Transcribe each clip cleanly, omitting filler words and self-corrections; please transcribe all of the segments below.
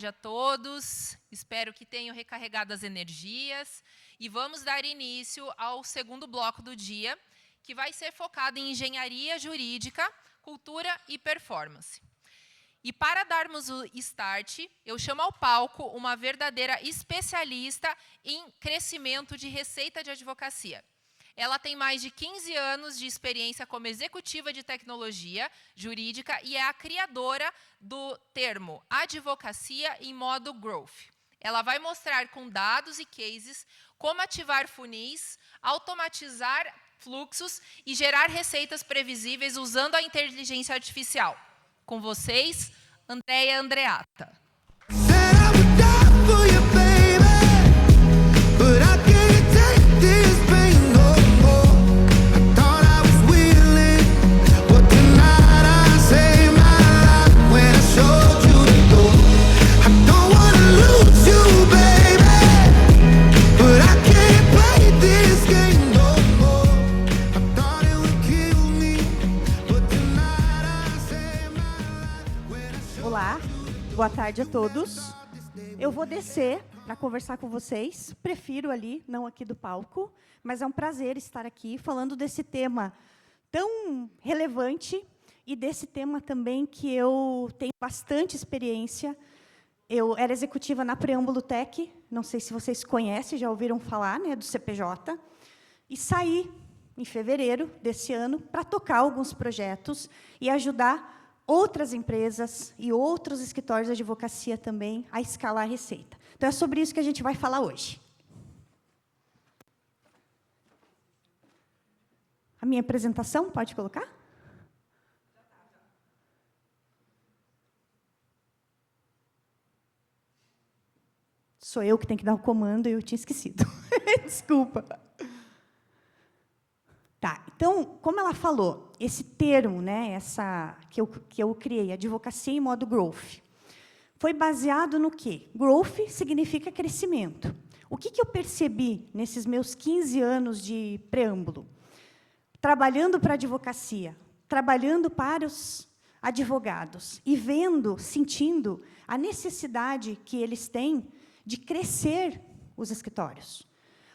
A todos, espero que tenham recarregado as energias e vamos dar início ao segundo bloco do dia, que vai ser focado em engenharia jurídica, cultura e performance. E para darmos o start, eu chamo ao palco uma verdadeira especialista em crescimento de receita de advocacia. Ela tem mais de 15 anos de experiência como executiva de tecnologia jurídica e é a criadora do termo advocacia em modo growth. Ela vai mostrar com dados e cases como ativar funis, automatizar fluxos e gerar receitas previsíveis usando a inteligência artificial. Com vocês, Andréia Andreatta. Boa tarde a todos. Eu vou descer para conversar com vocês. Prefiro ali, não aqui do palco, mas é um prazer estar aqui falando desse tema tão relevante e desse tema também que eu tenho bastante experiência. Eu era executiva na Preâmbulo Tech, não sei se vocês conhecem, já ouviram falar, né, do CPJ, e saí em fevereiro desse ano para tocar alguns projetos e ajudar outras empresas e outros escritórios de advocacia também a escalar a receita. Então, é sobre isso que a gente vai falar hoje. A minha apresentação, pode colocar? Sou eu que tenho que dar o comando e eu tinha esquecido. Desculpa. Tá, então, como ela falou, esse termo, né, que eu criei, advocacia em modo growth, foi baseado no quê? Growth significa crescimento. O que eu percebi nesses meus 15 anos de preâmbulo? Trabalhando para a advocacia, trabalhando para os advogados e vendo, sentindo a necessidade que eles têm de crescer os escritórios.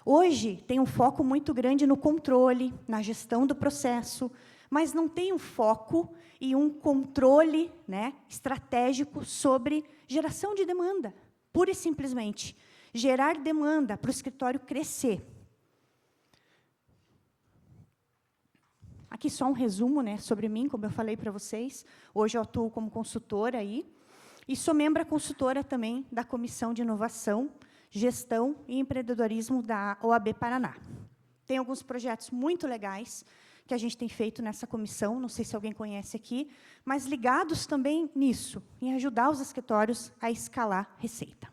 Hoje, tem um foco muito grande no controle, na gestão do processo, mas não tem um foco e um controle, né, estratégico sobre geração de demanda. Pura e simplesmente, gerar demanda para o escritório crescer. Aqui só um resumo, né, sobre mim, como eu falei para vocês. Hoje eu atuo como consultora aí, e sou membro consultora também da Comissão de Inovação, Gestão e Empreendedorismo da OAB Paraná. Tem alguns projetos muito legais que a gente tem feito nessa comissão, não sei se alguém conhece aqui, mas ligados também nisso, em ajudar os escritórios a escalar receita.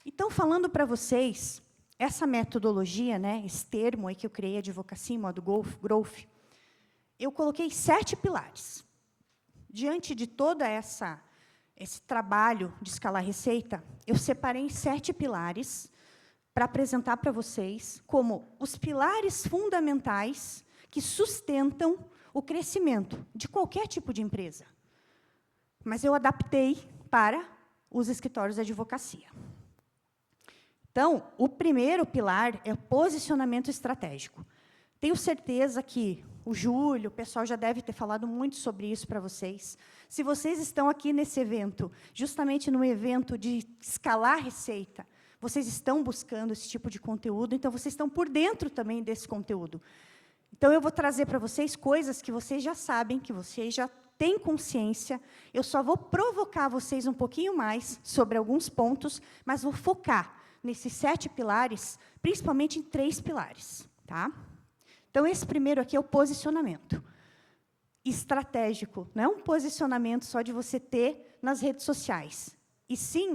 Então, falando para vocês, essa metodologia, né, esse termo aí que eu criei, advocacia em modo growth, eu coloquei 7 pilares. Diante de toda esse trabalho de escalar receita, eu separei em 7 pilares para apresentar para vocês como os pilares fundamentais que sustentam o crescimento de qualquer tipo de empresa. Mas eu adaptei para os escritórios de advocacia. Então, o primeiro pilar é o posicionamento estratégico. Tenho certeza que o Júlio, o pessoal já deve ter falado muito sobre isso para vocês. Se vocês estão aqui nesse evento, justamente no evento de escalar receita, vocês estão buscando esse tipo de conteúdo, então vocês estão por dentro também desse conteúdo. Então, eu vou trazer para vocês coisas que vocês já sabem, que vocês já têm consciência. Eu só vou provocar vocês um pouquinho mais sobre alguns pontos, mas vou focar nesses 7 pilares, principalmente em 3 pilares. Tá? Então, esse primeiro aqui é o posicionamento estratégico. Não é um posicionamento só de você ter nas redes sociais. E, sim,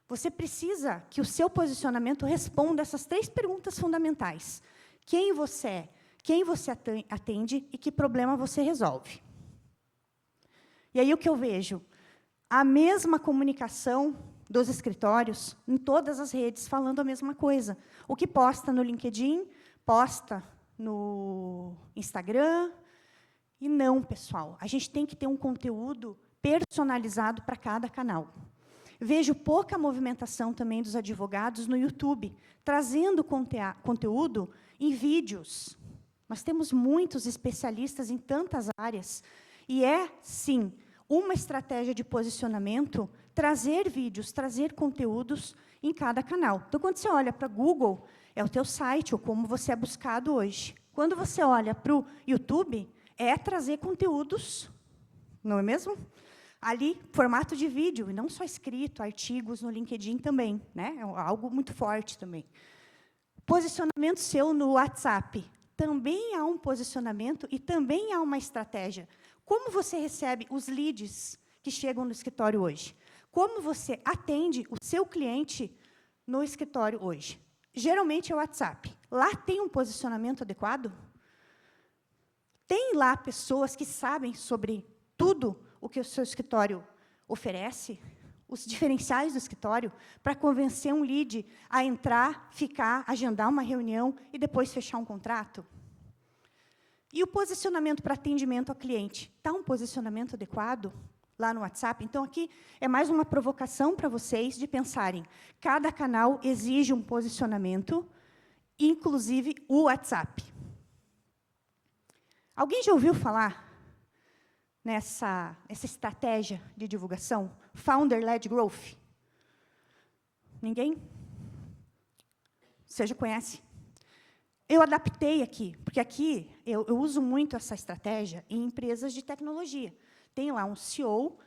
você precisa que o seu posicionamento responda essas 3 perguntas fundamentais. Quem você é? Quem você atende e que problema você resolve? E aí, o que eu vejo? A mesma comunicação dos escritórios em todas as redes, falando a mesma coisa. O que posta no LinkedIn, posta no Instagram. E não, pessoal, a gente tem que ter um conteúdo personalizado para cada canal. Vejo pouca movimentação também dos advogados no YouTube, trazendo conteúdo em vídeos. Nós temos muitos especialistas em tantas áreas, e é, sim, uma estratégia de posicionamento trazer vídeos, trazer conteúdos em cada canal. Então, quando você olha para Google, é o teu site, ou como você é buscado hoje. Quando você olha para o YouTube, é trazer conteúdos, não é mesmo? Ali, formato de vídeo, e não só escrito, artigos no LinkedIn também, né? É algo muito forte também. Posicionamento seu no WhatsApp. Também há um posicionamento e também há uma estratégia. Como você recebe os leads que chegam no escritório hoje? Como você atende o seu cliente no escritório hoje? Geralmente é o WhatsApp. Lá tem um posicionamento adequado? Tem lá pessoas que sabem sobre tudo o que o seu escritório oferece? Os diferenciais do escritório para convencer um lead a entrar, ficar, agendar uma reunião e depois fechar um contrato? E o posicionamento para atendimento ao cliente? Está um posicionamento adequado lá no WhatsApp? Então, aqui é mais uma provocação para vocês de pensarem. Cada canal exige um posicionamento, inclusive o WhatsApp. Alguém já ouviu falar nessa estratégia de divulgação? Founder-led growth? Ninguém? Você já conhece? Eu adaptei aqui, porque aqui eu uso muito essa estratégia em empresas de tecnologia. Tem lá um CEO,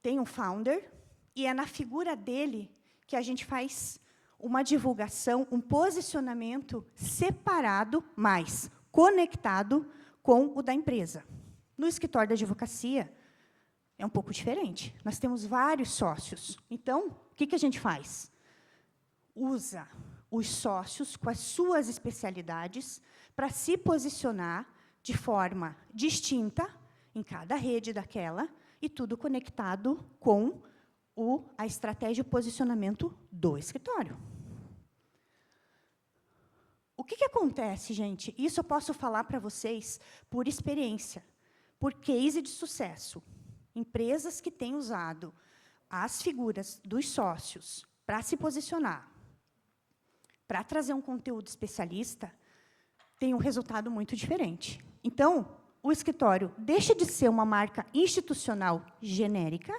tem um founder, e é na figura dele que a gente faz uma divulgação, um posicionamento separado, mas conectado com o da empresa. No escritório da advocacia, é um pouco diferente. Nós temos vários sócios. Então, o que a gente faz? Usa os sócios com as suas especialidades para se posicionar de forma distinta em cada rede daquela, e tudo conectado com a estratégia de posicionamento do escritório. O que acontece, gente? Isso eu posso falar para vocês por experiência, por case de sucesso. Empresas que têm usado as figuras dos sócios para se posicionar, para trazer um conteúdo especialista, tem um resultado muito diferente. Então, o escritório deixa de ser uma marca institucional genérica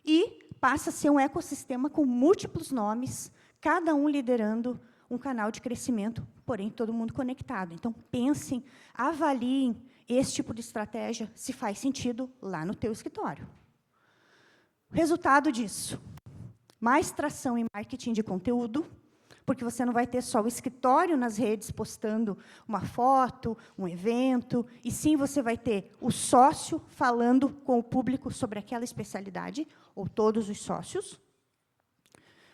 e passa a ser um ecossistema com múltiplos nomes, cada um liderando um canal de crescimento, porém, todo mundo conectado. Então, pensem, avaliem esse tipo de estratégia, se faz sentido lá no teu escritório. Resultado disso, mais tração em marketing de conteúdo, porque você não vai ter só o escritório nas redes postando uma foto, um evento, e sim você vai ter o sócio falando com o público sobre aquela especialidade, ou todos os sócios.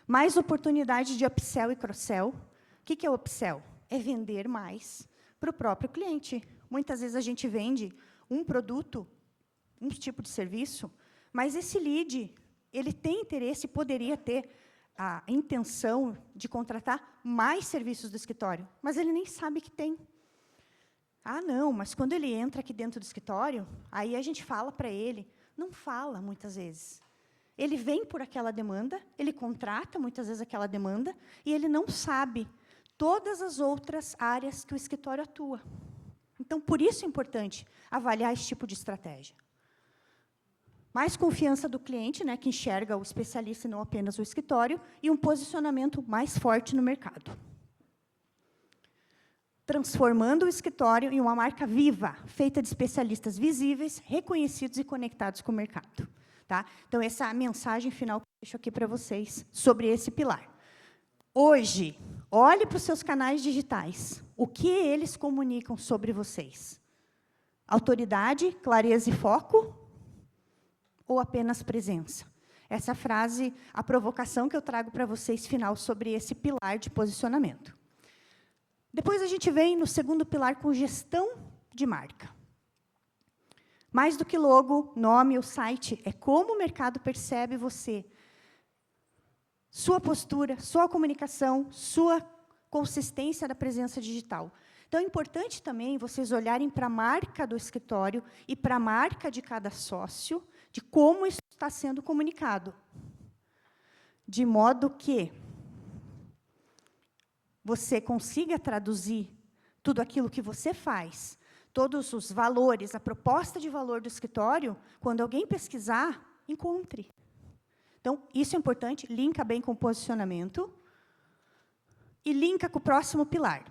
Mais oportunidade de upsell e cross-sell. O que é o upsell? É vender mais para o próprio cliente. Muitas vezes a gente vende um produto, um tipo de serviço, mas esse lead, ele tem interesse, poderia ter a intenção de contratar mais serviços do escritório, mas ele nem sabe que tem. Ah, não, mas quando ele entra aqui dentro do escritório, aí a gente fala para ele. Não fala, muitas vezes. Ele vem por aquela demanda, ele contrata, muitas vezes, aquela demanda, e ele não sabe todas as outras áreas que o escritório atua. Então, por isso é importante avaliar esse tipo de estratégia. Mais confiança do cliente, né, que enxerga o especialista e não apenas o escritório, e um posicionamento mais forte no mercado. Transformando o escritório em uma marca viva, feita de especialistas visíveis, reconhecidos e conectados com o mercado. Tá? Então, essa é a mensagem final que eu deixo aqui para vocês sobre esse pilar. Hoje, olhe para os seus canais digitais. O que eles comunicam sobre vocês? Autoridade, clareza e foco? Ou apenas presença? Essa frase, a provocação que eu trago para vocês, final, sobre esse pilar de posicionamento. Depois, a gente vem no segundo pilar com gestão de marca. Mais do que logo, nome ou site, é como o mercado percebe você. Sua postura, sua comunicação, sua consistência da presença digital. Então, é importante também vocês olharem para a marca do escritório e para a marca de cada sócio, de como isso está sendo comunicado. De modo que você consiga traduzir tudo aquilo que você faz, todos os valores, a proposta de valor do escritório, quando alguém pesquisar, encontre. Então, isso é importante, linka bem com o posicionamento e linka com o próximo pilar,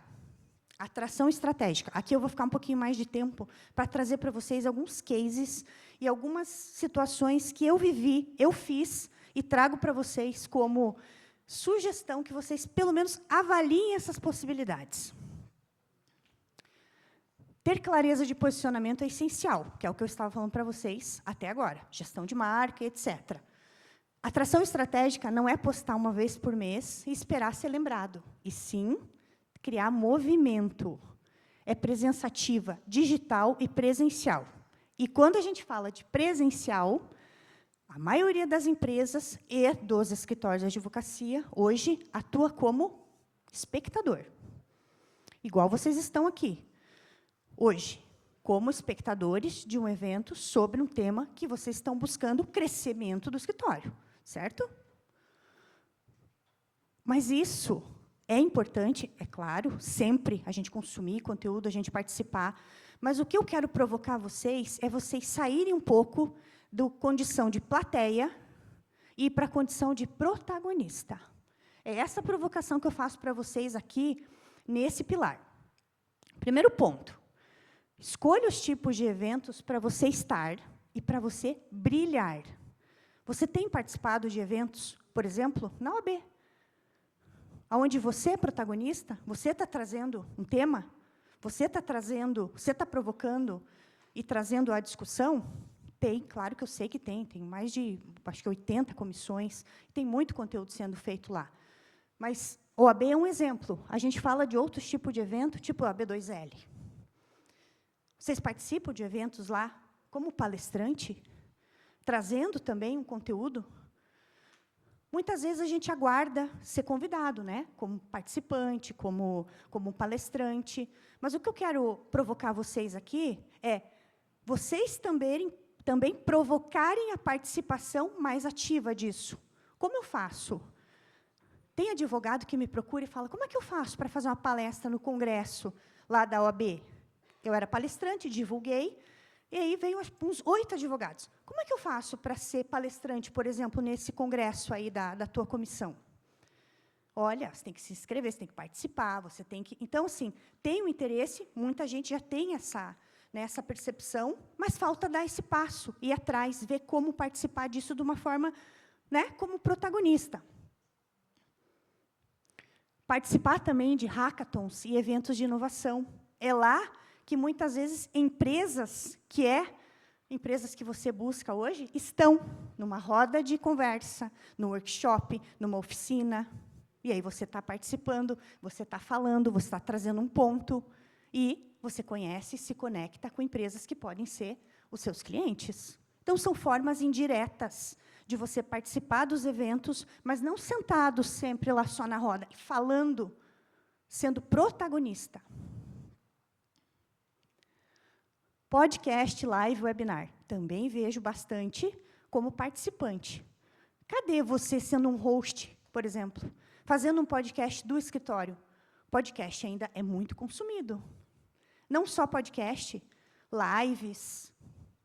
atração estratégica. Aqui eu vou ficar um pouquinho mais de tempo para trazer para vocês alguns cases e algumas situações que eu vivi, eu fiz, e trago para vocês como sugestão que vocês, pelo menos, avaliem essas possibilidades. Ter clareza de posicionamento é essencial, que é o que eu estava falando para vocês até agora. Gestão de marca, etc. Atração estratégica não é postar uma vez por mês e esperar ser lembrado, e sim criar movimento. É presença ativa, digital e presencial. E quando a gente fala de presencial, a maioria das empresas e dos escritórios de advocacia, hoje, atua como espectador. Igual vocês estão aqui, hoje, como espectadores de um evento sobre um tema que vocês estão buscando o crescimento do escritório, certo? Mas isso é importante, é claro, sempre a gente consumir conteúdo, a gente participar, mas o que eu quero provocar vocês é vocês saírem um pouco da condição de plateia e ir para a condição de protagonista. É essa provocação que eu faço para vocês aqui, nesse pilar. Primeiro ponto, escolha os tipos de eventos para você estar e para você brilhar. Você tem participado de eventos, por exemplo, na OAB, onde você é protagonista, você está trazendo um tema, você está provocando e trazendo a discussão? Tem, claro que eu sei que tem mais de, acho que 80 comissões, tem muito conteúdo sendo feito lá. Mas o OAB é um exemplo. A gente fala de outros tipos de evento, tipo a B2L. Vocês participam de eventos lá como palestrante, trazendo também um conteúdo? Muitas vezes a gente aguarda ser convidado, né? Como participante, como palestrante. Mas o que eu quero provocar vocês aqui é vocês também provocarem a participação mais ativa disso. Como eu faço? Tem advogado que me procura e fala, como é que eu faço para fazer uma palestra no congresso lá da OAB? Eu era palestrante, divulguei, e aí veio uns 8 advogados. Como é que eu faço para ser palestrante, por exemplo, nesse congresso aí da tua comissão? Olha, você tem que se inscrever, você tem que participar, você tem que... Então, assim, tem um interesse, muita gente já tem essa percepção, mas falta dar esse passo, ir atrás, ver como participar disso de uma forma, né, como protagonista. Participar também de hackathons e eventos de inovação. É lá que, muitas vezes, empresas que você busca hoje, estão numa roda de conversa, no workshop, numa oficina, e aí você está participando, você está falando, você está trazendo um ponto, e você conhece e se conecta com empresas que podem ser os seus clientes. Então, são formas indiretas de você participar dos eventos, mas não sentado sempre lá só na roda, falando, sendo protagonista. Podcast, live, webinar. Também vejo bastante como participante. Cadê você sendo um host, por exemplo, fazendo um podcast do escritório? Podcast ainda é muito consumido. Não só podcast, lives,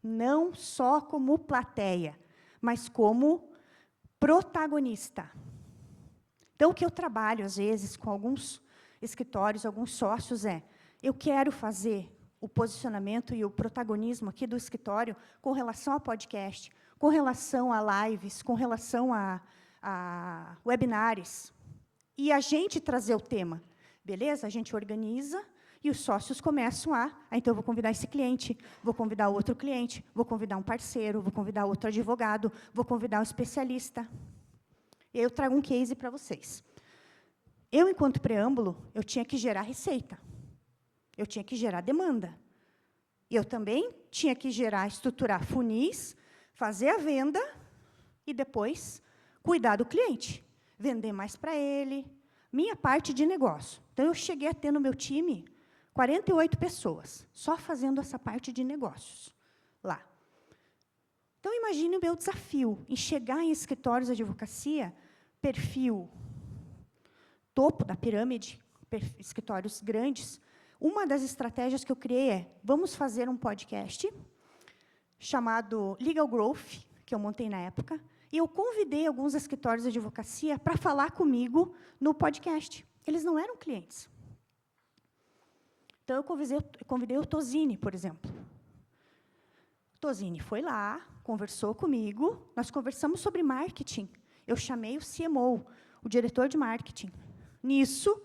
não só como plateia, mas como protagonista. Então, o que eu trabalho, às vezes, com alguns escritórios, alguns sócios, eu quero fazer o posicionamento e o protagonismo aqui do escritório com relação a podcast, com relação a lives, com relação a webinários. E a gente trazer o tema. Beleza? A gente organiza e os sócios começam então, eu vou convidar esse cliente, vou convidar outro cliente, vou convidar um parceiro, vou convidar outro advogado, vou convidar um especialista. E aí eu trago um case para vocês. Eu, enquanto preâmbulo, eu tinha que gerar receita. Eu tinha que gerar demanda. E eu também tinha que estruturar funis, fazer a venda e depois cuidar do cliente, vender mais para ele, minha parte de negócio. Então, eu cheguei a ter no meu time 48 pessoas, só fazendo essa parte de negócios lá. Então, imagine o meu desafio em chegar em escritórios de advocacia, perfil topo da pirâmide, escritórios grandes. Uma das estratégias que eu criei é, vamos fazer um podcast chamado Legal Growth, que eu montei na época, e eu convidei alguns escritórios de advocacia para falar comigo no podcast. Eles não eram clientes. Então, eu convidei o Tosini, por exemplo. O Tosini foi lá, conversou comigo, nós conversamos sobre marketing. Eu chamei o CMO, o diretor de marketing. Nisso,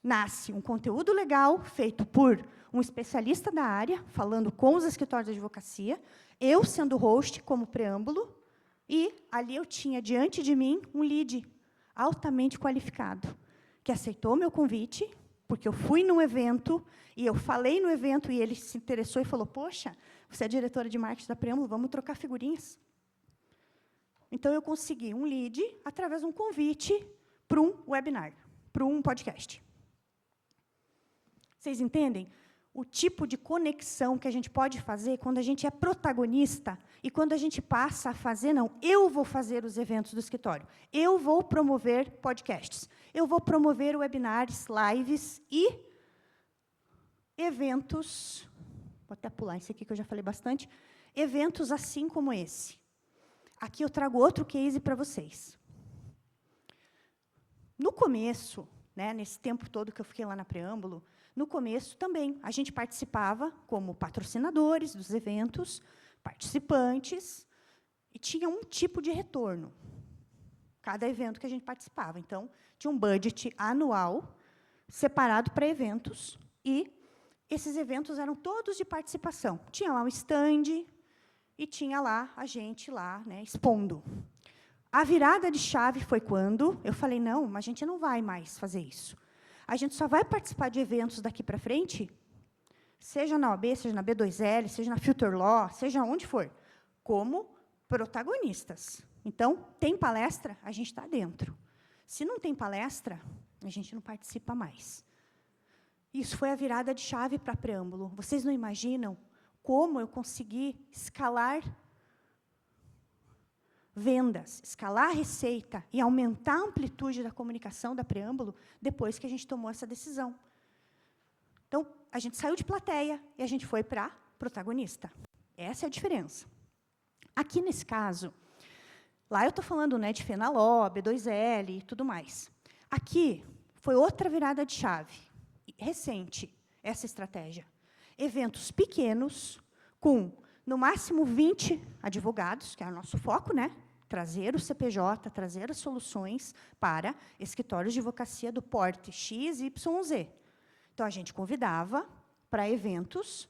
nasce um conteúdo legal, feito por um especialista da área, falando com os escritórios de advocacia, eu sendo host como preâmbulo, e ali eu tinha, diante de mim, um lead altamente qualificado, que aceitou meu convite, porque eu fui num evento, e eu falei no evento, e ele se interessou e falou, poxa, você é diretora de marketing da Preâmbulo, vamos trocar figurinhas. Então, eu consegui um lead através de um convite para um webinar, para um podcast. Vocês entendem? O tipo de conexão que a gente pode fazer quando a gente é protagonista e quando a gente passa a fazer, não, eu vou fazer os eventos do escritório, eu vou promover podcasts, eu vou promover webinars, lives e eventos, vou até pular esse aqui que eu já falei bastante, eventos assim como esse. Aqui eu trago outro case para vocês. No começo, né, nesse tempo todo que eu fiquei lá na Preâmbulo, no começo também, a gente participava como patrocinadores dos eventos, participantes, e tinha um tipo de retorno, cada evento que a gente participava. Então, tinha um budget anual separado para eventos, e esses eventos eram todos de participação. Tinha lá um stand, e tinha lá a gente lá, né, expondo. A virada de chave foi quando eu falei, não, mas a gente não vai mais fazer isso. A gente só vai participar de eventos daqui para frente, seja na OAB, seja na B2L, seja na Future Law, seja onde for, como protagonistas. Então, tem palestra, a gente está dentro. Se não tem palestra, a gente não participa mais. Isso foi a virada de chave para a Preâmbulo. Vocês não imaginam como eu consegui escalar vendas, escalar a receita e aumentar a amplitude da comunicação da Preâmbulo depois que a gente tomou essa decisão. Então, a gente saiu de plateia e a gente foi para protagonista. Essa é a diferença. Aqui, nesse caso, lá eu estou falando, né, de Fenaló, B2L e tudo mais. Aqui, foi outra virada de chave, recente, essa estratégia. Eventos pequenos, com, no máximo, 20 advogados, que é o nosso foco, né? Trazer o CPJ, trazer as soluções para escritórios de advocacia do porte X, Y, Z. Então, a gente convidava para eventos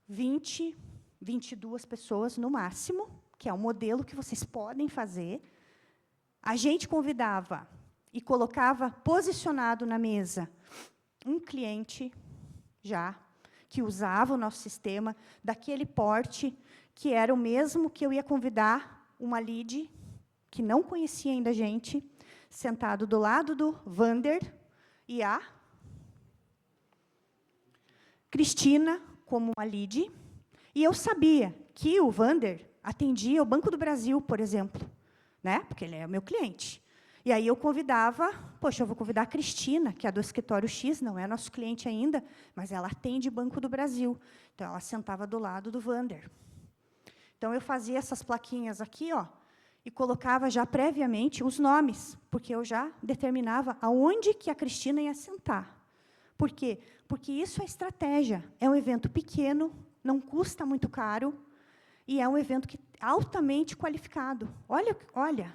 20, 22 pessoas no máximo, que é o modelo que vocês podem fazer. A gente convidava e colocava posicionado na mesa um cliente já que usava o nosso sistema, daquele porte, que era o mesmo que eu ia convidar uma lead, que não conhecia ainda a gente, sentado do lado do Vander e a Cristina, como uma lead, e eu sabia que o Vander atendia o Banco do Brasil, por exemplo, né? Porque ele é o meu cliente. E aí eu convidava, poxa, eu vou convidar a Cristina, que é do escritório X, não é nosso cliente ainda, mas ela atende Banco do Brasil. Então, ela sentava do lado do Vander. Então, eu fazia essas plaquinhas aqui, ó, e colocava já previamente os nomes, porque eu já determinava aonde que a Cristina ia sentar. Por quê? Porque isso é estratégia. É um evento pequeno, não custa muito caro, e é um evento que altamente qualificado. Olha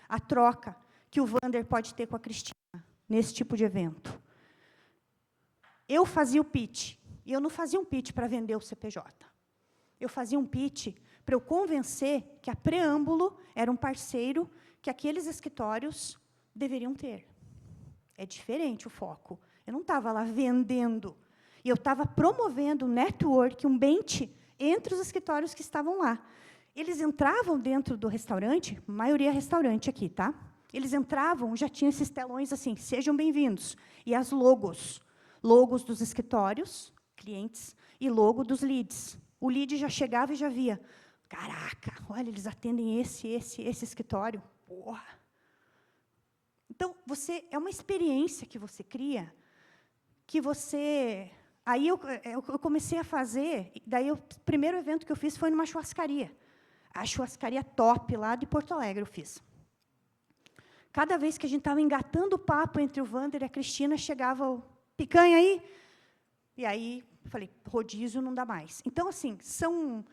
a troca que o Vander pode ter com a Cristina nesse tipo de evento. Eu fazia o pitch, e eu não fazia um pitch para vender o CPJ. Eu fazia um pitch para eu convencer que a Preâmbulo era um parceiro que aqueles escritórios deveriam ter. É diferente o foco. Eu não estava lá vendendo, e eu estava promovendo um network, um bench, entre os escritórios que estavam lá. Eles entravam dentro do restaurante, maioria restaurante aqui, tá? Eles entravam, já tinha esses telões assim, sejam bem-vindos. E as logos dos escritórios, clientes, e logo dos leads. O lead já chegava e já via, Caraca, olha, eles atendem esse escritório. Porra. Então, é uma experiência que você cria, que você... Aí eu comecei a fazer, daí o primeiro evento que eu fiz foi numa churrascaria. A churrascaria top lá de Porto Alegre eu fiz. Cada vez que a gente estava engatando o papo entre o Wander e a Cristina, chegava o picanha aí, e aí falei, rodízio não dá mais. Então, assim, são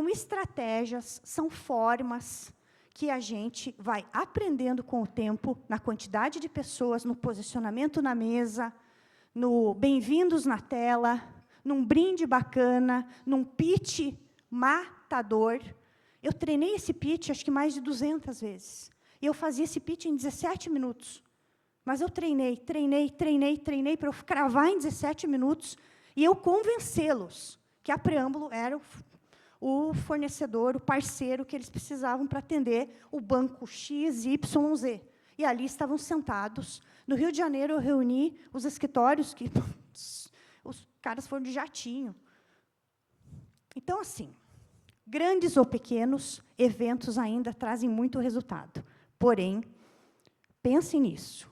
estratégias, são formas que a gente vai aprendendo com o tempo, na quantidade de pessoas, no posicionamento na mesa, no bem-vindos na tela, num brinde bacana, num pitch matador. Eu treinei esse pitch, acho que mais de 200 vezes. E eu fazia esse pitch em 17 minutos. Mas eu treinei para eu cravar em 17 minutos e eu convencê-los que a Preâmbulo era o fornecedor, o parceiro que eles precisavam para atender o banco X, Y, Z. E ali estavam sentados. No Rio de Janeiro, eu reuni os escritórios, que os caras foram de jatinho. Então, assim, grandes ou pequenos, eventos ainda trazem muito resultado. Porém, pensem nisso.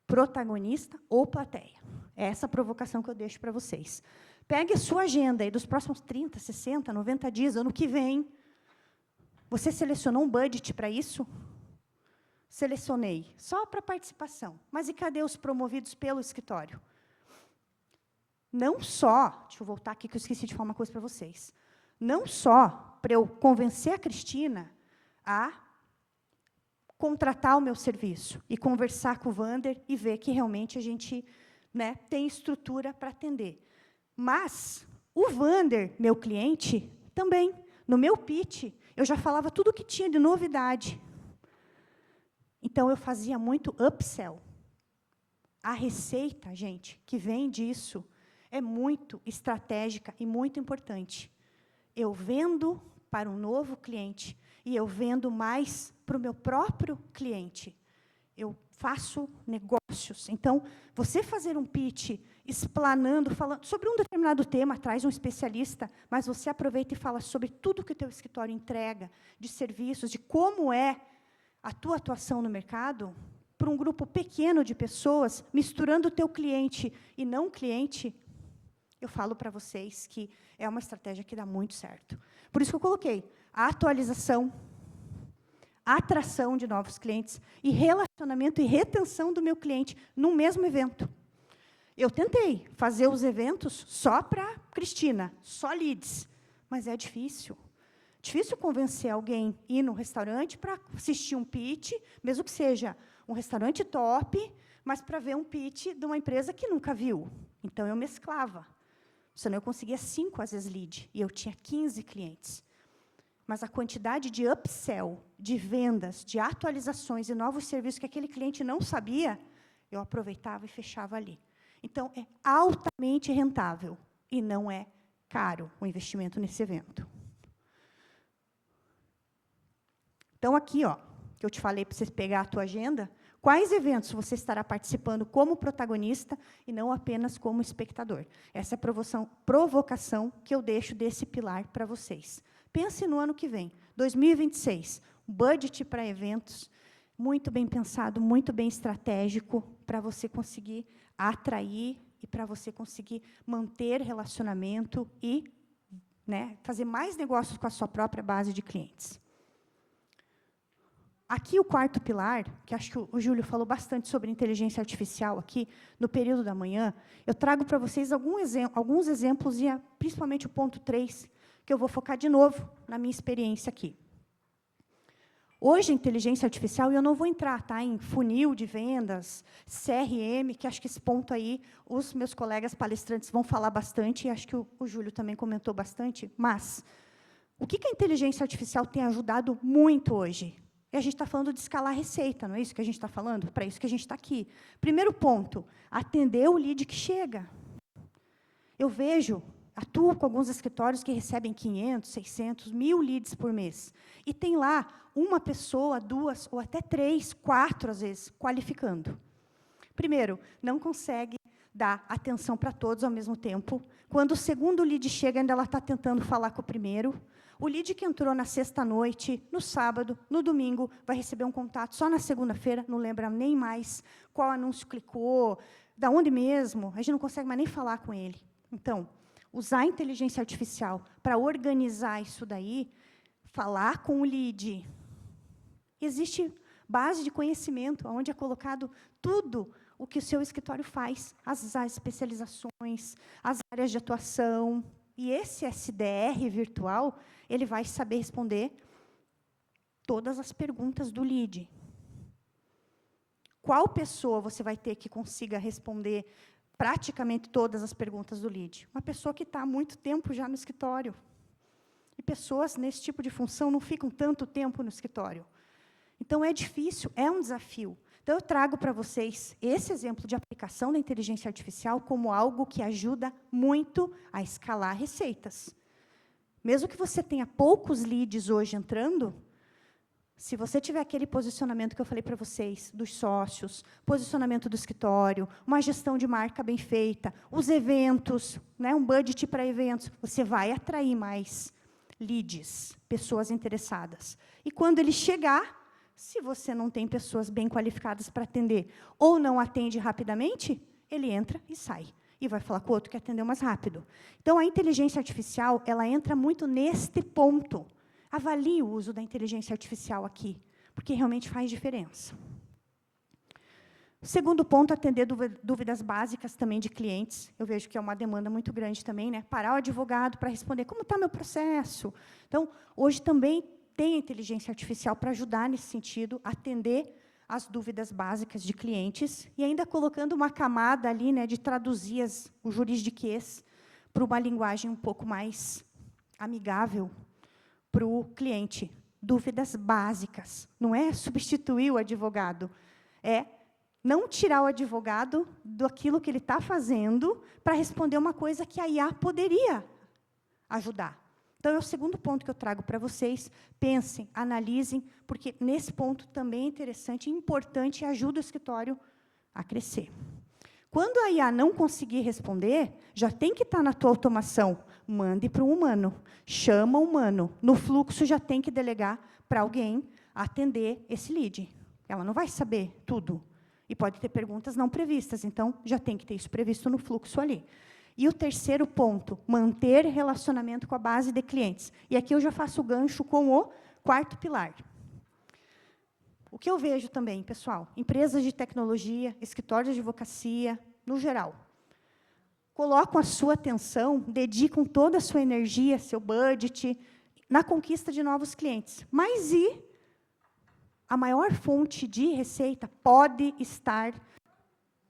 Protagonista ou plateia. É essa a provocação que eu deixo para vocês. Pegue a sua agenda aí dos próximos 30, 60, 90 dias, ano que vem. Você selecionou um budget para isso? Selecionei, só para participação. Mas e cadê os promovidos pelo escritório? Não só, deixa eu voltar aqui que eu esqueci de falar uma coisa para vocês. Não só para eu convencer a Cristina a contratar o meu serviço e conversar com o Wander e ver que realmente a gente, né, tem estrutura para atender. Mas o Wander, meu cliente, também, no meu pitch, eu já falava tudo o que tinha de novidade. Então, eu fazia muito upsell. A receita, gente, que vem disso, é muito estratégica e muito importante. Eu vendo para um novo cliente e eu vendo mais para o meu próprio cliente. Eu faço negócios. Então, você fazer um pitch explanando, falando sobre um determinado tema, traz um especialista, mas você aproveita e fala sobre tudo que o teu escritório entrega, de serviços, de como é a tua atuação no mercado, para um grupo pequeno de pessoas, misturando o teu cliente e não cliente, eu falo para vocês que é uma estratégia que dá muito certo. Por isso que eu coloquei a atualização, a atração de novos clientes e relacionamento e retenção do meu cliente no mesmo evento. Eu tentei fazer os eventos só para Cristina, só leads, mas é difícil. Difícil convencer alguém a ir no restaurante para assistir um pitch, mesmo que seja um restaurante top, mas para ver um pitch de uma empresa que nunca viu. Então, eu mesclava. Senão, eu conseguia 5, às vezes, lead, e eu tinha 15 clientes. Mas a quantidade de upsell, de vendas, de atualizações e novos serviços que aquele cliente não sabia, eu aproveitava e fechava ali. Então, é altamente rentável e não é caro o investimento nesse evento. Então, aqui, ó, que eu te falei para você pegar a tua agenda, quais eventos você estará participando como protagonista e não apenas como espectador. Essa é a provocação que eu deixo desse pilar para vocês. Pense no ano que vem, 2026, budget para eventos, muito bem pensado, muito bem estratégico, para você conseguir atrair e para você conseguir manter relacionamento e, né, fazer mais negócios com a sua própria base de clientes. Aqui, o quarto pilar, que acho que o Júlio falou bastante sobre inteligência artificial aqui, no período da manhã, eu trago para vocês alguns exemplos, e principalmente o ponto 3, que eu vou focar de novo na minha experiência aqui. Hoje, a inteligência artificial, e eu não vou entrar, tá, em funil de vendas, CRM, que acho que esse ponto aí, os meus colegas palestrantes vão falar bastante, e acho que o Júlio também comentou bastante, mas o que a inteligência artificial tem ajudado muito hoje? E a gente está falando de escalar a receita, não é isso que a gente está falando? Para isso que a gente está aqui. Primeiro ponto, atender o lead que chega. Eu atuo com alguns escritórios que recebem 500, 600, 1.000 leads por mês. E tem lá uma pessoa, 2, ou até 3, 4, às vezes, qualificando. Primeiro, não consegue dá atenção para todos ao mesmo tempo. Quando o segundo lead chega, ainda ela está tentando falar com o primeiro. O lead que entrou na sexta-noite, no sábado, no domingo, vai receber um contato só na segunda-feira, não lembra nem mais qual anúncio clicou, da onde mesmo, a gente não consegue mais nem falar com ele. Então, usar a inteligência artificial para organizar isso daí, falar com o lead. Existe base de conhecimento, onde é colocado tudo o que o seu escritório faz, as especializações, as áreas de atuação. E esse SDR virtual, ele vai saber responder todas as perguntas do lead. Qual pessoa você vai ter que consiga responder praticamente todas as perguntas do lead? Uma pessoa que está há muito tempo já no escritório. E pessoas nesse tipo de função não ficam tanto tempo no escritório. Então, é difícil, é um desafio. Então, eu trago para vocês esse exemplo de aplicação da inteligência artificial como algo que ajuda muito a escalar receitas. Mesmo que você tenha poucos leads hoje entrando, se você tiver aquele posicionamento que eu falei para vocês, dos sócios, posicionamento do escritório, uma gestão de marca bem feita, os eventos, né, um budget para eventos, você vai atrair mais leads, pessoas interessadas. E quando ele chegar, se você não tem pessoas bem qualificadas para atender, ou não atende rapidamente, ele entra e sai. E vai falar com o outro que atendeu mais rápido. Então, a inteligência artificial, ela entra muito neste ponto. Avalie o uso da inteligência artificial aqui, porque realmente faz diferença. O segundo ponto, atender dúvidas básicas também de clientes. Eu vejo que é uma demanda muito grande também, né? Parar o advogado para responder como está meu processo. Então, hoje também tem a inteligência artificial para ajudar nesse sentido, atender as dúvidas básicas de clientes, e ainda colocando uma camada ali, né, de traduzir o juridiquês para uma linguagem um pouco mais amigável para o cliente. Dúvidas básicas. Não é substituir o advogado, é não tirar o advogado daquilo que ele está fazendo para responder uma coisa que a IA poderia ajudar. Então, é o segundo ponto que eu trago para vocês. Pensem, analisem, porque nesse ponto também é interessante e importante e ajuda o escritório a crescer. Quando a IA não conseguir responder, já tem que estar na tua automação. Mande para um humano, chama o humano. No fluxo, já tem que delegar para alguém atender esse lead. Ela não vai saber tudo. E pode ter perguntas não previstas, então já tem que ter isso previsto no fluxo ali. E o terceiro ponto, manter relacionamento com a base de clientes. E aqui eu já faço o gancho com o quarto pilar. O que eu vejo também, pessoal, empresas de tecnologia, escritórios de advocacia, no geral, colocam a sua atenção, dedicam toda a sua energia, seu budget, na conquista de novos clientes. Mas a maior fonte de receita pode estar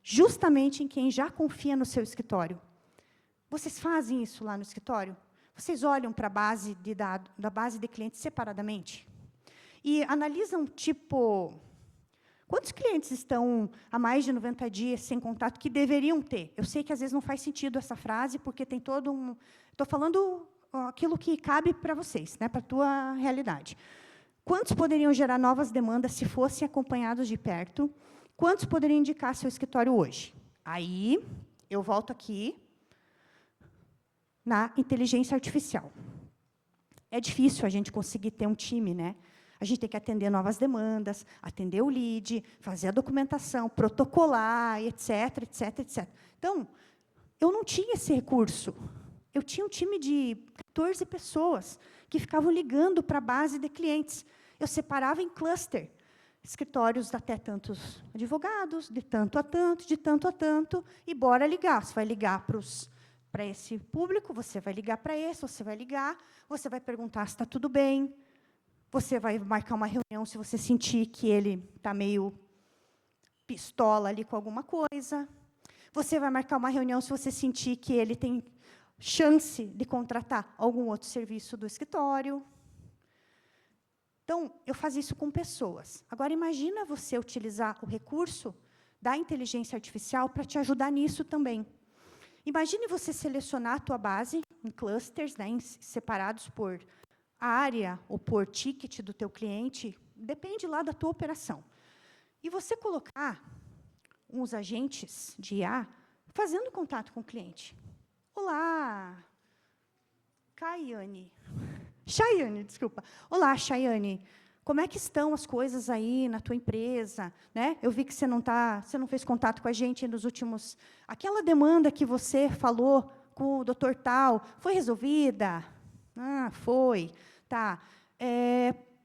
justamente em quem já confia no seu escritório. Vocês fazem isso lá no escritório? Vocês olham para a base de dados, da base de clientes separadamente? E analisam, tipo, quantos clientes estão há mais de 90 dias sem contato que deveriam ter? Eu sei que, às vezes, não faz sentido essa frase, porque tem todo um... Estou falando aquilo que cabe para vocês, né, para a tua realidade. Quantos poderiam gerar novas demandas se fossem acompanhados de perto? Quantos poderiam indicar seu escritório hoje? Aí, eu volto aqui na inteligência artificial. É difícil a gente conseguir ter um time, né? A gente tem que atender novas demandas, atender o lead, fazer a documentação, protocolar, etc, etc, etc. Então, eu não tinha esse recurso. Eu tinha um time de 14 pessoas que ficavam ligando para a base de clientes. Eu separava em cluster, escritórios até tantos advogados, de tanto a tanto, de tanto a tanto, e bora ligar. Você vai ligar para esse público, você vai ligar para esse, você vai perguntar se está tudo bem, você vai marcar uma reunião se você sentir que ele está meio pistola ali com alguma coisa, você vai marcar uma reunião se você sentir que ele tem chance de contratar algum outro serviço do escritório. Então, eu fazia isso com pessoas. Agora, imagina você utilizar o recurso da inteligência artificial para te ajudar nisso também. Imagine você selecionar a tua base em clusters, né, separados por área ou por ticket do teu cliente, depende lá da tua operação. E você colocar uns agentes de IA fazendo contato com o cliente. Olá, Chayane, desculpa. Olá, Chayane. Como é que estão as coisas aí na tua empresa? Né? Eu vi que você não fez contato com a gente nos últimos... Aquela demanda que você falou com o doutor tal, foi resolvida? Ah, foi. Tá.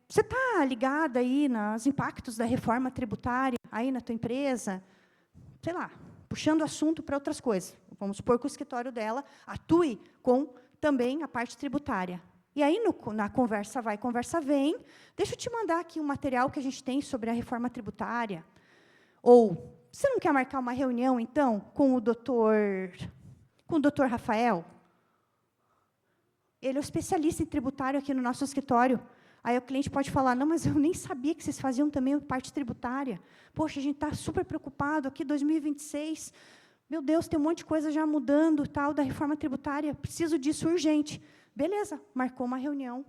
Você está ligada aí nos impactos da reforma tributária aí na tua empresa? Sei lá, puxando o assunto para outras coisas. Vamos supor que o escritório dela atue com também a parte tributária. E aí, na conversa vai, conversa vem, deixa eu te mandar aqui um material que a gente tem sobre a reforma tributária. Ou, você não quer marcar uma reunião, então, com o doutor Rafael? Ele é o especialista em tributário aqui no nosso escritório. Aí o cliente pode falar, não, mas eu nem sabia que vocês faziam também parte tributária. Poxa, a gente está super preocupado aqui, 2026. Meu Deus, tem um monte de coisa já mudando, tal, da reforma tributária. Preciso disso urgente. Beleza, marcou uma reunião.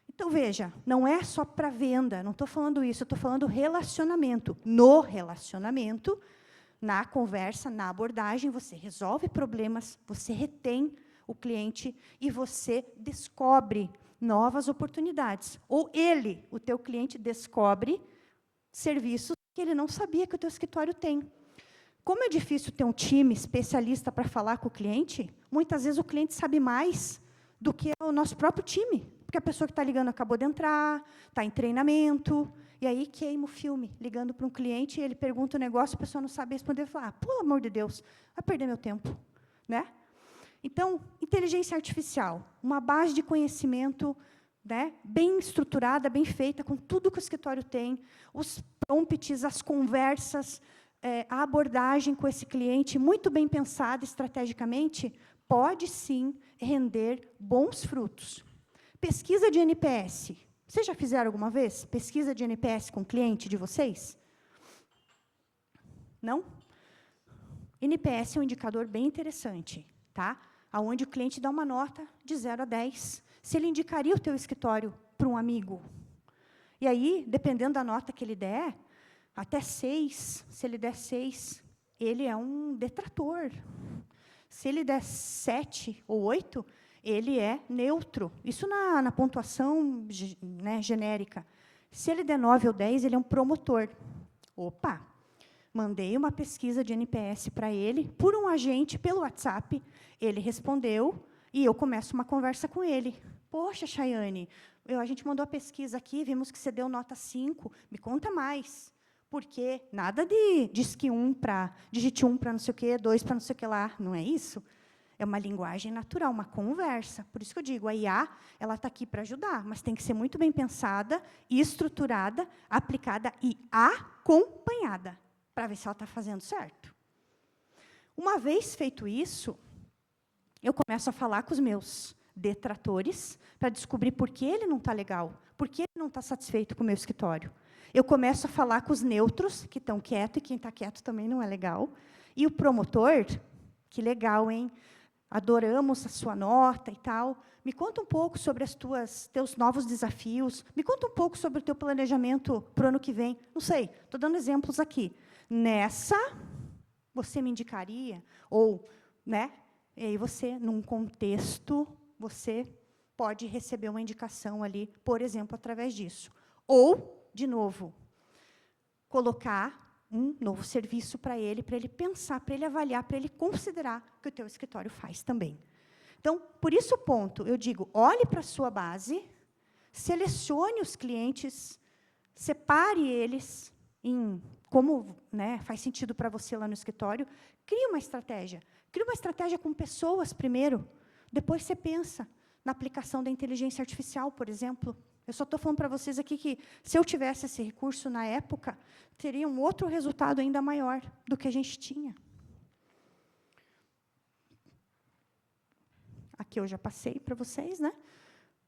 Então, veja, não é só para venda, não estou falando isso, eu estou falando relacionamento. No relacionamento, na conversa, na abordagem, você resolve problemas, você retém o cliente e você descobre novas oportunidades. Ou ele, o teu cliente, descobre serviços que ele não sabia que o teu escritório tem. Como é difícil ter um time especialista para falar com o cliente, muitas vezes o cliente sabe mais do que o nosso próprio time. Porque a pessoa que está ligando acabou de entrar, está em treinamento, e aí queima o filme, ligando para um cliente, ele pergunta um negócio, a pessoa não sabe responder, fala, pelo amor de Deus, vai perder meu tempo. Né? Então, inteligência artificial, uma base de conhecimento, né, bem estruturada, bem feita, com tudo que o escritório tem, os prompts, as conversas, a abordagem com esse cliente, muito bem pensada estrategicamente, pode, sim, render bons frutos. Pesquisa de NPS. Vocês já fizeram alguma vez pesquisa de NPS com cliente de vocês? Não? NPS é um indicador bem interessante, tá? Onde o cliente dá uma nota de 0 a 10. Se ele indicaria o teu escritório para um amigo. E aí, dependendo da nota que ele der, até 6, se ele der 6, ele é um detrator. Se ele der 7 ou 8, ele é neutro. Isso na pontuação, né, genérica. Se ele der 9 ou 10, ele é um promotor. Opa! Mandei uma pesquisa de NPS para ele, por um agente, pelo WhatsApp. Ele respondeu, e eu começo uma conversa com ele. Poxa, Chayane, a gente mandou a pesquisa aqui, vimos que você deu nota 5. Me conta mais. Porque nada de digite 1 para não sei o quê, 2 para não sei o que lá. Não é isso? É uma linguagem natural, uma conversa. Por isso que eu digo, a IA está aqui para ajudar, mas tem que ser muito bem pensada, estruturada, aplicada e acompanhada, para ver se ela está fazendo certo. Uma vez feito isso, eu começo a falar com os meus detratores, para descobrir por que ele não está legal, por que ele não está satisfeito com o meu escritório. Eu começo a falar com os neutros, que estão quietos, e quem está quieto também não é legal. E o promotor, que legal, hein? Adoramos a sua nota e tal. Me conta um pouco sobre teus novos desafios. Me conta um pouco sobre o teu planejamento para o ano que vem. Não sei, estou dando exemplos aqui. Nessa, você me indicaria? Ou, né? E aí você, num contexto, você pode receber uma indicação ali, por exemplo, através disso. Ou, de novo, colocar um novo serviço para ele pensar, para ele avaliar, para ele considerar que o teu escritório faz também. Então, por isso o ponto, eu digo, olhe para a sua base, selecione os clientes, separe eles em como, né, faz sentido para você lá no escritório, crie uma estratégia. Crie uma estratégia com pessoas primeiro, depois você pensa na aplicação da inteligência artificial, por exemplo. Eu só estou falando para vocês aqui que, se eu tivesse esse recurso na época, teria um outro resultado ainda maior do que a gente tinha. Aqui eu já passei para vocês, né?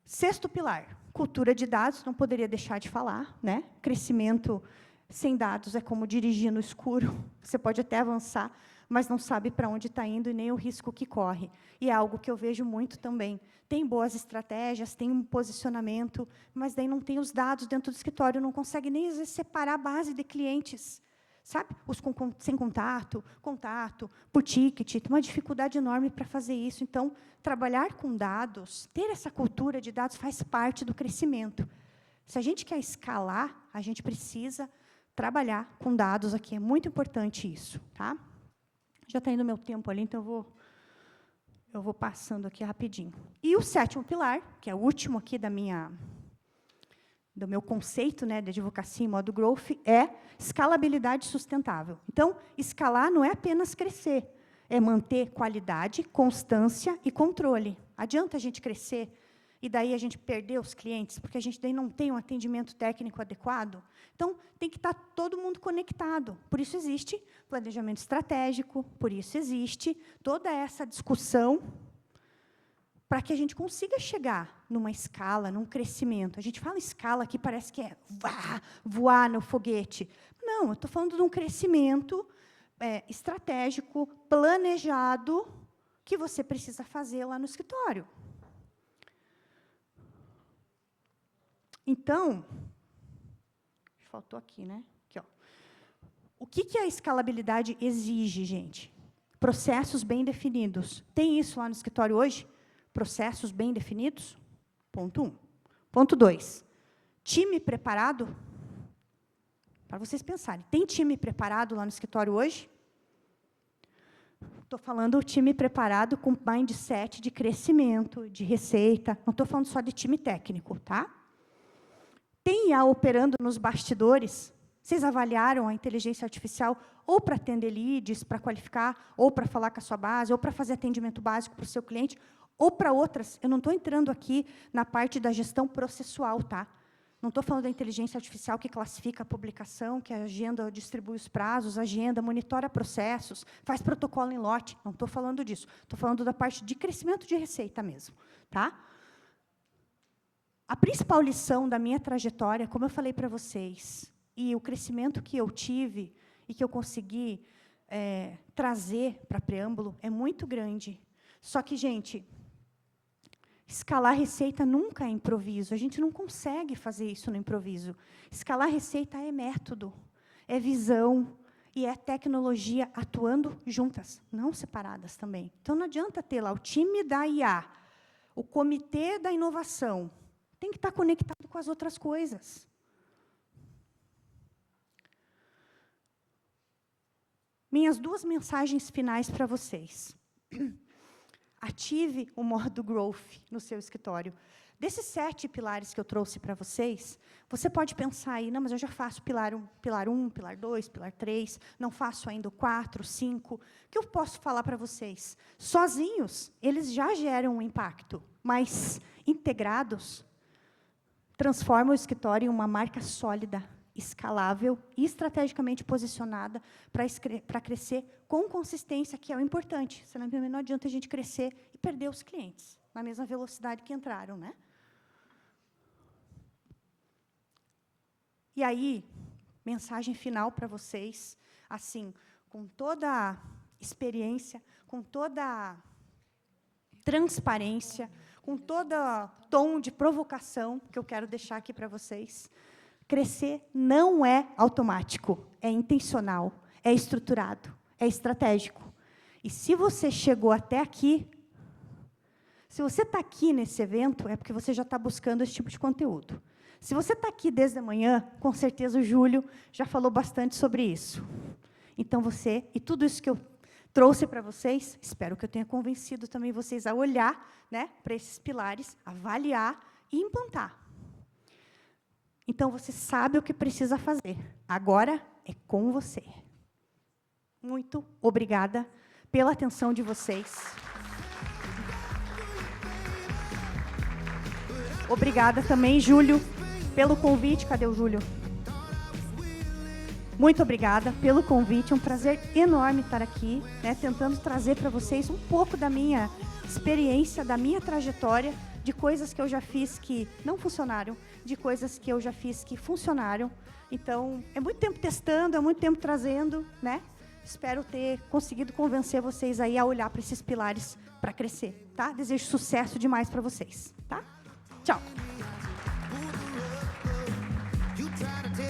Sexto pilar, cultura de dados, não poderia deixar de falar, né? Crescimento sem dados é como dirigir no escuro. Você pode até avançar, mas não sabe para onde está indo e nem o risco que corre. E é algo que eu vejo muito também. Tem boas estratégias, tem um posicionamento, mas daí não tem os dados dentro do escritório, não consegue nem às vezes separar a base de clientes. sabe? Os sem contato, contato, por ticket, tem uma dificuldade enorme para fazer isso. Então, trabalhar com dados, ter essa cultura de dados faz parte do crescimento. Se a gente quer escalar, a gente precisa trabalhar com dados aqui. É muito importante isso. Tá? Já está indo o meu tempo ali, então eu vou passando aqui rapidinho. E o 7º pilar, que é o último aqui do meu conceito, né, de advocacia em modo growth, é escalabilidade sustentável. Então, escalar não é apenas crescer, é manter qualidade, constância e controle. Adianta a gente crescer e daí a gente perder os clientes, porque a gente daí não tem um atendimento técnico adequado? Então, tem que estar todo mundo conectado. Por isso existe planejamento estratégico, por isso existe toda essa discussão para que a gente consiga chegar numa escala, num crescimento. A gente fala escala aqui, parece que é voar no foguete. Não, eu estou falando de um crescimento estratégico, planejado, que você precisa fazer lá no escritório. Então, faltou aqui, né? Aqui, ó. O que a escalabilidade exige, gente? Processos bem definidos. Tem isso lá no escritório hoje? Processos bem definidos? Ponto 1. Ponto 2. Time preparado? Para vocês pensarem. Tem time preparado lá no escritório hoje? Estou falando o time preparado com mindset de crescimento, de receita. Não estou falando só de time técnico, tá? Tem IA operando nos bastidores? Vocês avaliaram a inteligência artificial ou para atender leads, para qualificar, ou para falar com a sua base, ou para fazer atendimento básico para o seu cliente, ou para outras? Eu não estou entrando aqui na parte da gestão processual, tá? Não estou falando da inteligência artificial que classifica a publicação, que agenda, distribui os prazos, agenda, monitora processos, faz protocolo em lote. Não estou falando disso. Estou falando da parte de crescimento de receita mesmo, tá? A principal lição da minha trajetória, como eu falei para vocês, e o crescimento que eu tive e que eu consegui trazer para Preâmbulo é muito grande. Só que, gente, escalar receita nunca é improviso. A gente não consegue fazer isso no improviso. Escalar receita é método, é visão e é tecnologia atuando juntas, não separadas também. Então, não adianta ter lá o time da IA, o comitê da inovação, tem que estar conectado com as outras coisas. Minhas 2 mensagens finais para vocês. Ative o modo growth no seu escritório. Desses 7 pilares que eu trouxe para vocês, você pode pensar aí, não, mas eu já faço pilar 1, pilar 2, pilar 3, não faço ainda o 4, 5. O que eu posso falar para vocês? Sozinhos, eles já geram um impacto, mas integrados, transforma o escritório em uma marca sólida, escalável e estrategicamente posicionada para crescer com consistência, que é o importante. Senão, não adianta a gente crescer e perder os clientes na mesma velocidade que entraram, né? E aí, mensagem final para vocês, assim, com toda a experiência, com toda a transparência, com todo tom de provocação que eu quero deixar aqui para vocês. Crescer não é automático, é intencional, é estruturado, é estratégico. E se você chegou até aqui, se você está aqui nesse evento, é porque você já está buscando esse tipo de conteúdo. Se você está aqui desde a manhã, com certeza o Júlio já falou bastante sobre isso. Então, você, e tudo isso que eu trouxe para vocês, espero que eu tenha convencido também vocês a olhar, né, para esses pilares, avaliar e implantar. Então, você sabe o que precisa fazer. Agora é com você. Muito obrigada pela atenção de vocês. Obrigada também, Júlio, pelo convite. Cadê o Júlio? Muito obrigada pelo convite. É um prazer enorme estar aqui, né, tentando trazer para vocês um pouco da minha experiência, da minha trajetória, de coisas que eu já fiz que não funcionaram, de coisas que eu já fiz que funcionaram. Então, é muito tempo testando, é muito tempo trazendo, né? Espero ter conseguido convencer vocês aí a olhar para esses pilares para crescer, tá? Desejo sucesso demais para vocês, tá? Tchau.